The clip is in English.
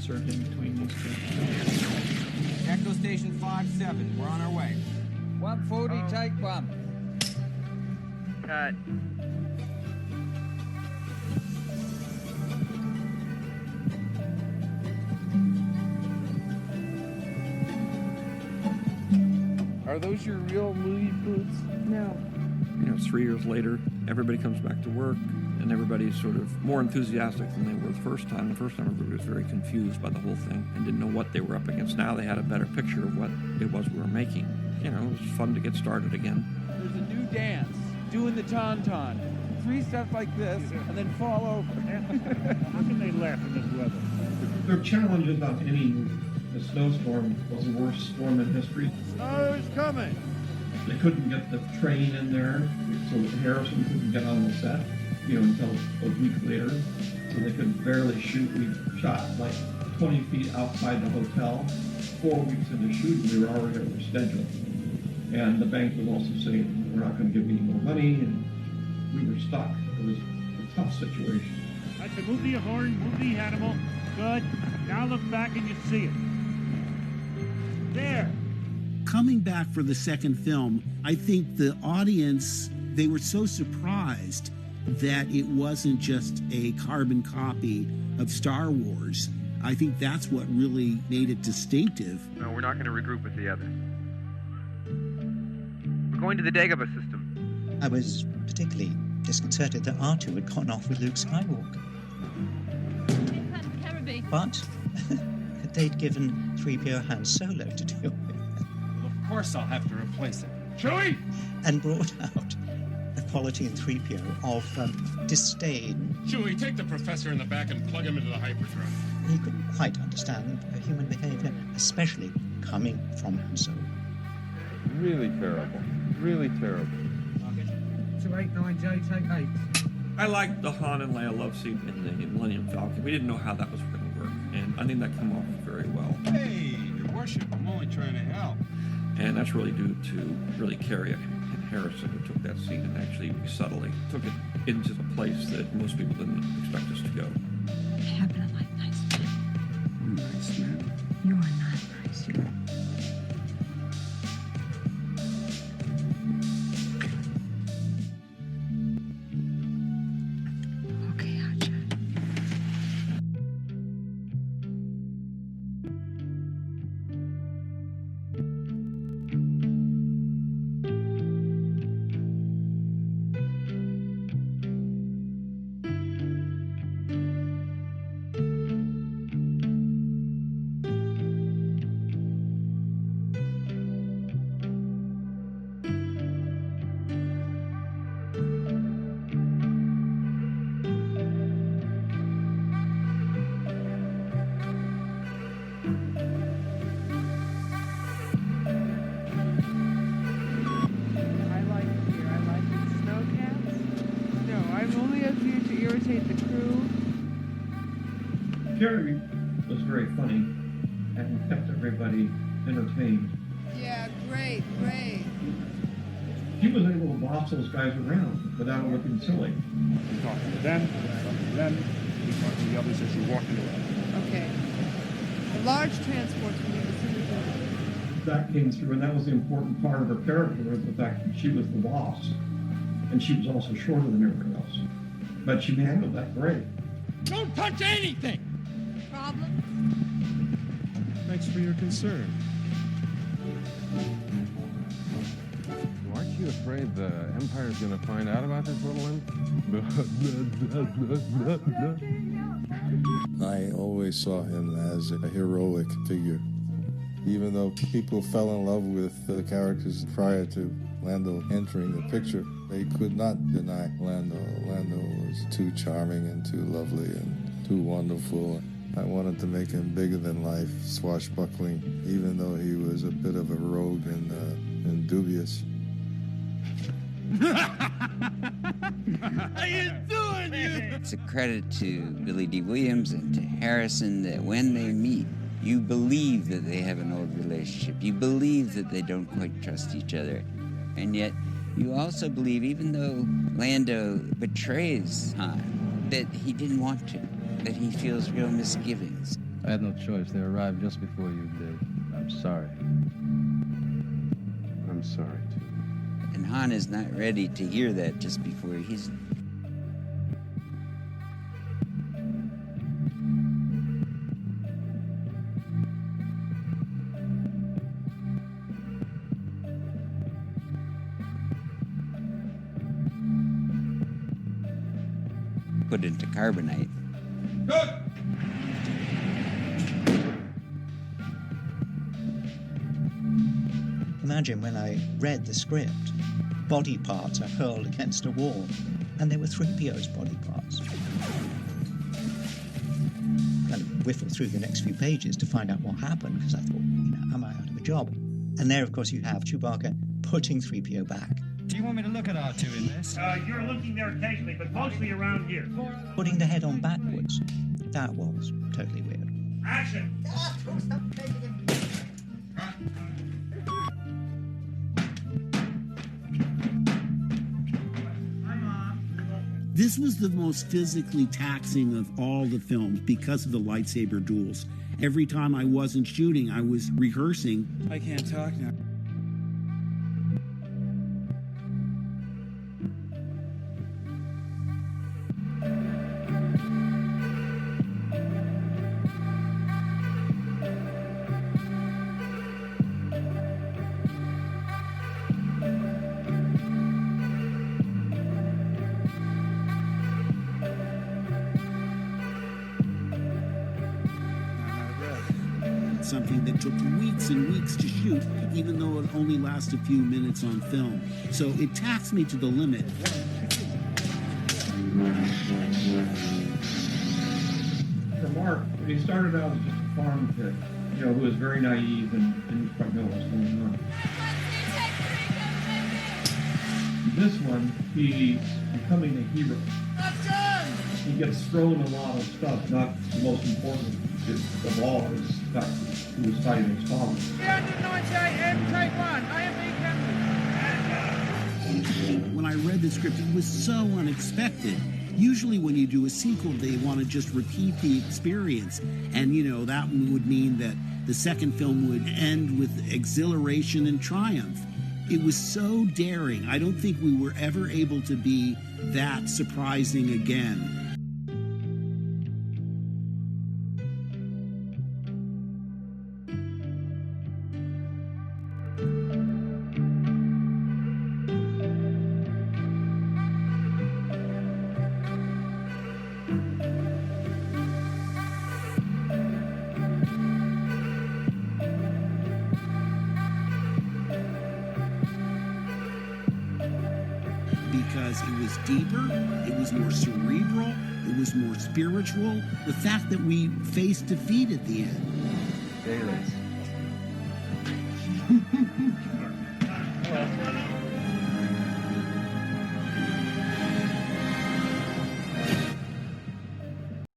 insert him between these two. Echo Station 5-7. We're on our way. 140, take one. Cut. Are those your real movie boots? No. 3 years later, everybody comes back to work, and everybody's sort of more enthusiastic than they were the first time. The first time, everybody was very confused by the whole thing and didn't know what they were up against. Now they had a better picture of what it was we were making. It was fun to get started again. There's a new dance, doing the tauntaun. 3 steps like this, and then fall over. How can they laugh in this weather? There are challenges on any movie. The snowstorm was the worst storm in history. Snow is coming. They couldn't get the train in there, so Harrison couldn't get on the set, until a week later. So they could barely shoot. We shot like 20 feet outside the hotel. 4 weeks into shooting, we were already over schedule. And the bank was also saying, we're not going to give you any more money, and we were stuck. It was a tough situation. I said, move the horn, move the animal. Good. Now look back and you see it. There. Coming back for the second film, I think the audience, they were so surprised that it wasn't just a carbon copy of Star Wars. I think that's what really made it distinctive. No, we're not going to regroup with the others. We're going to the Dagobah system. I was particularly disconcerted that R2 had gone off with Luke Skywalker. But they'd given 3PO Han Solo to deal with. Well, of course I'll have to replace it. Chewie! And brought out a quality in 3PO of disdain. Chewie, take the professor in the back and plug him into the hyperdrive. He couldn't quite understand human behavior, especially coming from Han Solo. Really terrible. Really terrible. 289J, take 8. I liked the Han and Leia love scene in the Millennium Falcon. We didn't know how that was going to work, and I think that came off very well. Hey, Your Worship, I'm only trying to help. And that's really due to really Carrie and Harrison, who took that scene and actually subtly took it into the place that most people didn't expect us to go. Happen to like nice men. I'm nice, man. You are not nice. You are. Okay, Archer. Carrie was very funny and kept everybody entertained. Yeah, great. He was able to boss those guys around without looking silly. You talk to them, you talk to the others as you walk into it. Okay. A large transport from the city. That came through, and that was the important part of her character, was the fact that she was the boss. And she was also shorter than everybody else. But she handled that great. Don't touch anything! Problem? Thanks for your concern. Aren't you afraid the Empire's going to find out about this little imp? I always saw him as a heroic figure. Even though people fell in love with the characters prior to Lando entering the picture, they could not deny Lando. Lando was too charming and too lovely and too wonderful. I wanted to make him bigger than life, swashbuckling, even though he was a bit of a rogue and dubious. How you doing, you? It's a credit to Billy D. Williams and to Harrison that when they meet, you believe that they have an old relationship. You believe that they don't quite trust each other. And yet, you also believe, even though Lando betrays Han, that he didn't want to, that he feels real misgivings. I had no choice. They arrived just before you did. I'm sorry. I'm sorry, too. And Han is not ready to hear that just before he's... put into carbonite. Good! Imagine when I read the script, body parts are hurled against a wall, and they were 3PO's body parts. Kind of whiffle through the next few pages to find out what happened, because I thought, am I out of a job? And there, of course, you have Chewbacca putting 3PO back. Do you want me to look at R2 in this? You're looking there occasionally, but mostly around here. Putting the head on backwards. That was totally weird. Action! This was the most physically taxing of all the films because of the lightsaber duels. Every time I wasn't shooting, I was rehearsing. I can't talk now. Something that took weeks and weeks to shoot, even though it only lasts a few minutes on film. So it taxed me to the limit. For Mark, he started out as just a farm kid, who was very naive and didn't quite know what was going on. This one, he's becoming a hero. He gets thrown a lot of stuff, not the most important of all is the fact that he was fighting his father. 398M, take one. AMB When I read the script, it was so unexpected. Usually when you do a sequel, they want to just repeat the experience. And, that would mean that the second film would end with exhilaration and triumph. It was so daring. I don't think we were ever able to be that surprising again. Because it was deeper, it was more cerebral, it was more spiritual. The fact that we faced defeat at the end. Dailies.